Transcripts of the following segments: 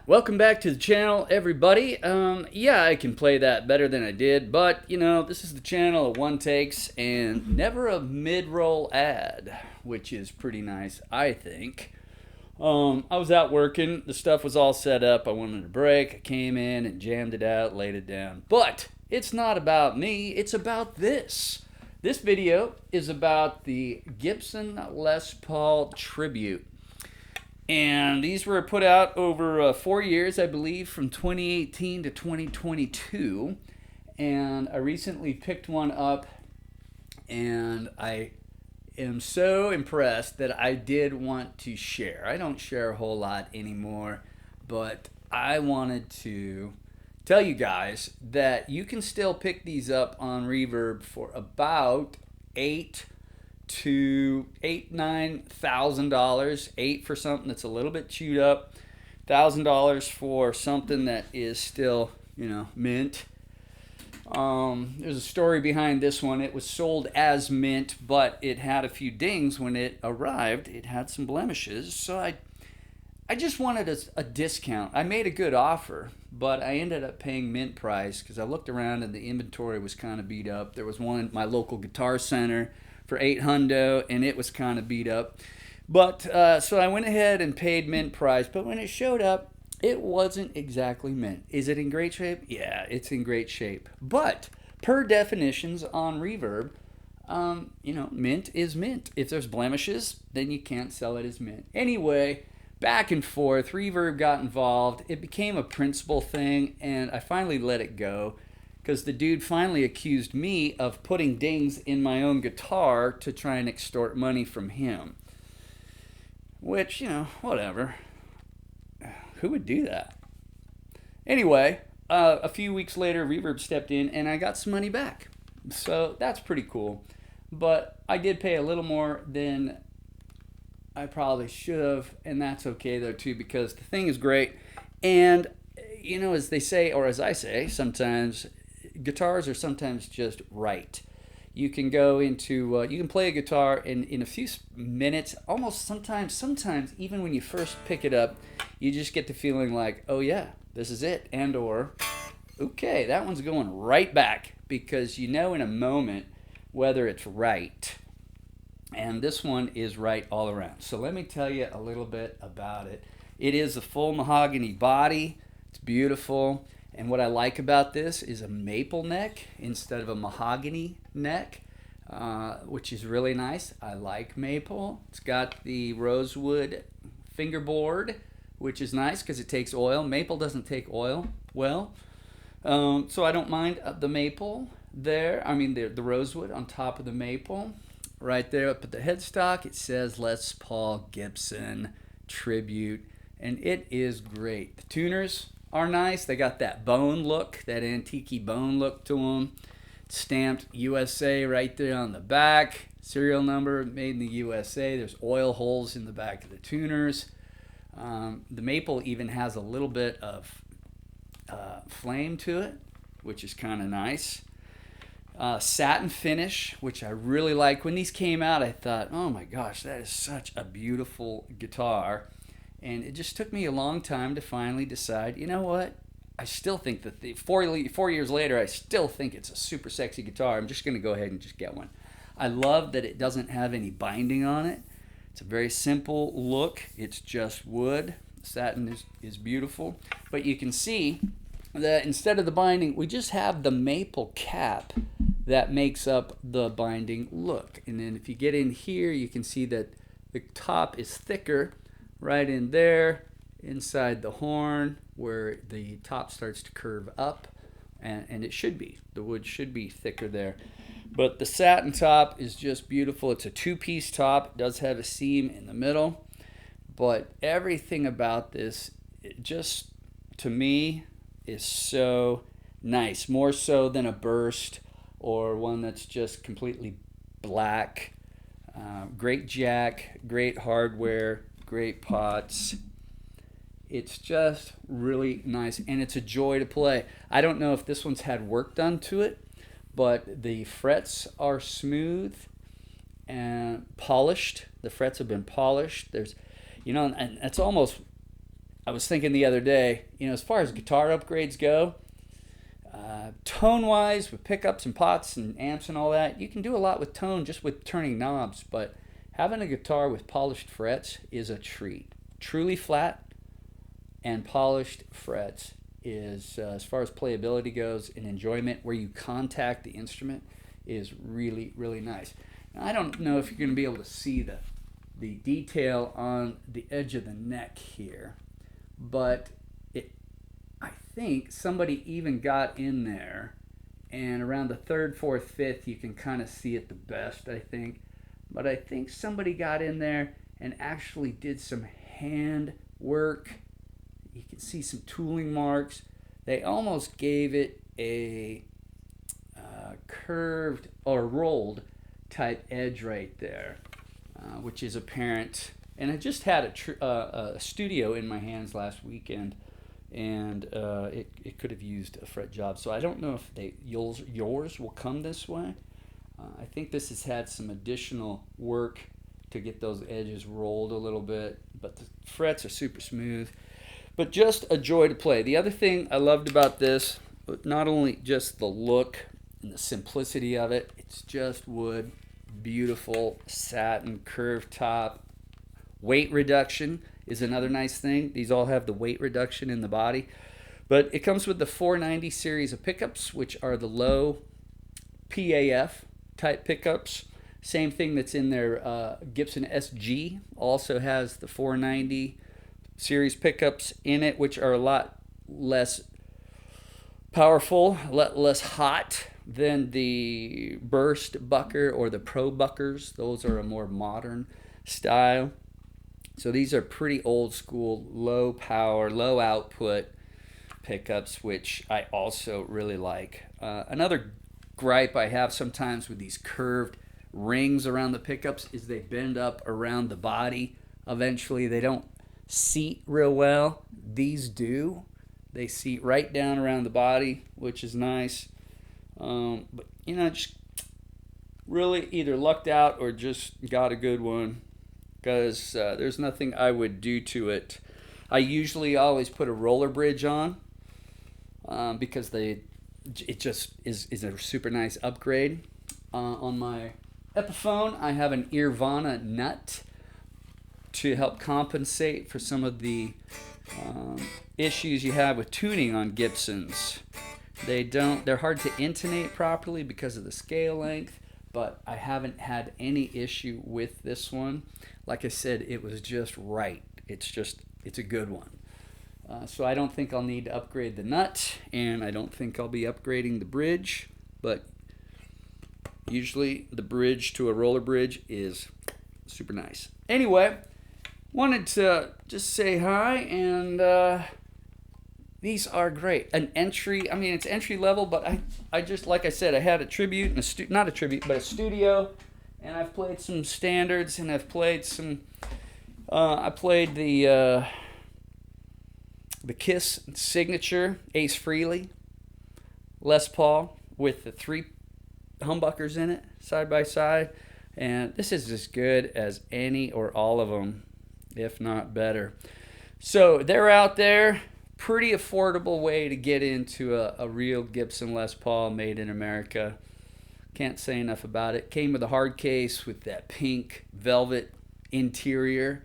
Welcome back to the channel, everybody. Yeah, I can play that better than I did, but you know, this is the channel of one takes and never a mid-roll ad, which is pretty nice, I think. I was out working, the stuff was all set up, I wanted a break, I came in and jammed it out, laid it down. But it's not about me, it's about this. This video is about the Gibson Les Paul Tribute. And these were put out over 4 years, I believe, from 2018 to 2022. And I recently picked one up, and I am so impressed that I did want to share. I don't share a whole lot anymore, but I wanted to tell you guys that you can still pick these up on Reverb for about $9,000, $8 for something that's a little bit chewed up, $1,000 for something that is still, mint. There's a story behind this one. It was sold as mint, but it had a few dings when it arrived. It had some blemishes, so I just wanted a discount. I made a good offer, but I ended up paying mint price because I looked around and the inventory was kind of beat up. There was one at my local Guitar Center for $800, and it was kind of beat up. But so I went ahead and paid mint price, but when it showed up, it wasn't exactly mint. Is it in great shape? Yeah, it's in great shape. But per definitions on Reverb, mint is mint. If there's blemishes, then you can't sell it as mint. Anyway, back and forth, Reverb got involved. It became a principal thing, and I finally let it go because the dude finally accused me of putting dings in my own guitar to try and extort money from him. Which, whatever. Who would do that? Anyway, a few weeks later, Reverb stepped in, and I got some money back. So that's pretty cool. But I did pay a little more than I probably should have, and that's okay though too, because the thing is great. And as they say, or as I say, sometimes guitars are sometimes just right. You can go into you can play a guitar in a few minutes, almost sometimes even when you first pick it up, you just get the feeling like, oh yeah, this is it, and or okay, that one's going right back, because in a moment whether it's right. And this one is right all around. So let me tell you a little bit about it. It is a full mahogany body. It's beautiful. And what I like about this is a maple neck instead of a mahogany neck, which is really nice. I like maple. It's got the rosewood fingerboard, which is nice because it takes oil. Maple doesn't take oil well. So I don't mind the maple there. I mean the rosewood on top of the maple. Right there up at the headstock, it says Les Paul Gibson Tribute, and it is great. The tuners are nice. They got that bone look, that antique bone look to them. Stamped USA right there on the back. Serial number, made in the USA. There's oil holes in the back of the tuners. The maple even has a little bit of flame to it, which is kind of nice. Satin finish, which I really like. When these came out, I thought, oh my gosh, that is such a beautiful guitar. And it just took me a long time to finally decide, you know what? I still think that 4 years later, I still think it's a super sexy guitar. I'm just going to go ahead and just get one. I love that it doesn't have any binding on it. It's a very simple look. It's just wood. Satin is beautiful. But you can see that instead of the binding, we just have the maple cap that makes up the binding look. And then if you get in here, you can see that the top is thicker right in there inside the horn where the top starts to curve up, and it should be. The wood should be thicker there. But the satin top is just beautiful. It's a two-piece top. It does have a seam in the middle. But everything about this, it just, to me, is so nice. More so than a burst or one that's just completely black. Great jack, great hardware, great pots. It's just really nice, and it's a joy to play. I don't know if this one's had work done to it, but the frets are smooth and polished. The frets have been polished. There's, and it's almost I was thinking the other day, as far as guitar upgrades go, tone-wise, with pickups and pots and amps and all that, you can do a lot with tone just with turning knobs, but having a guitar with polished frets is a treat. Truly flat and polished frets is, as far as playability goes and enjoyment, where you contact the instrument, is really, really nice. Now, I don't know if you're going to be able to see the detail on the edge of the neck here, but I think somebody even got in there, and around the third, fourth, fifth, you can kind of see it the best, I think. But I think somebody got in there and actually did some hand work. You can see some tooling marks. They almost gave it a curved or rolled type edge right there, which is apparent. And I just had a studio in my hands last weekend, and it could have used a fret job. So I don't know if yours will come this way. I think this has had some additional work to get those edges rolled a little bit, but the frets are super smooth. But just a joy to play. The other thing I loved about this, not only just the look and the simplicity of it, it's just wood, beautiful satin, curved top. Weight reduction is another nice thing. These all have the weight reduction in the body. But it comes with the 490 series of pickups, which are the low PAF type pickups. Same thing that's in their Gibson SG also has the 490 series pickups in it, which are a lot less powerful, a lot less hot than the Burst Bucker or the Pro Buckers. Those are a more modern style. So these are pretty old school, low power, low output pickups, which I also really like. Another gripe I have sometimes with these curved rings around the pickups is they bend up around the body. Eventually they don't seat real well. These do. They seat right down around the body, which is nice. But just really either lucked out or just got a good one, because there's nothing I would do to it. I usually always put a roller bridge on, because it just is a super nice upgrade. On my Epiphone, I have an Irvana nut to help compensate for some of the issues you have with tuning on Gibsons. They're hard to intonate properly because of the scale length, but I haven't had any issue with this one. Like I said, it was just right. It's a good one. So I don't think I'll need to upgrade the nut, and I don't think I'll be upgrading the bridge, but usually the bridge to a roller bridge is super nice. Anyway, wanted to just say hi, and these are great. It's entry level, but I just, like I said, I had a tribute, and not a tribute, but a studio, and I've played some standards, and I've played some, I played the Kiss signature Ace Frehley Les Paul with the 3 humbuckers in it, side by side, and this is as good as any or all of them, if not better. So they're out there. Pretty affordable way to get into a real Gibson Les Paul made in America. Can't say enough about it. Came with a hard case with that pink velvet interior,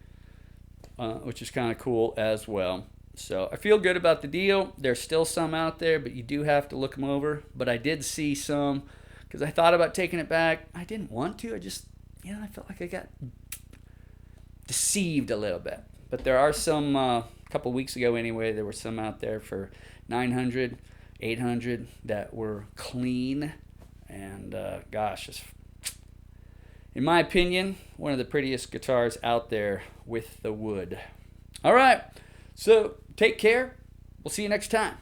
which is kind of cool as well. So I feel good about the deal. There's still some out there, but you do have to look them over. But I did see some, because I thought about taking it back. I didn't want to. I felt like I got deceived a little bit. But there are some, a couple weeks ago anyway, there were some out there for $900, $800 that were clean. And gosh, in my opinion, one of the prettiest guitars out there with the wood. All right, so take care. We'll see you next time.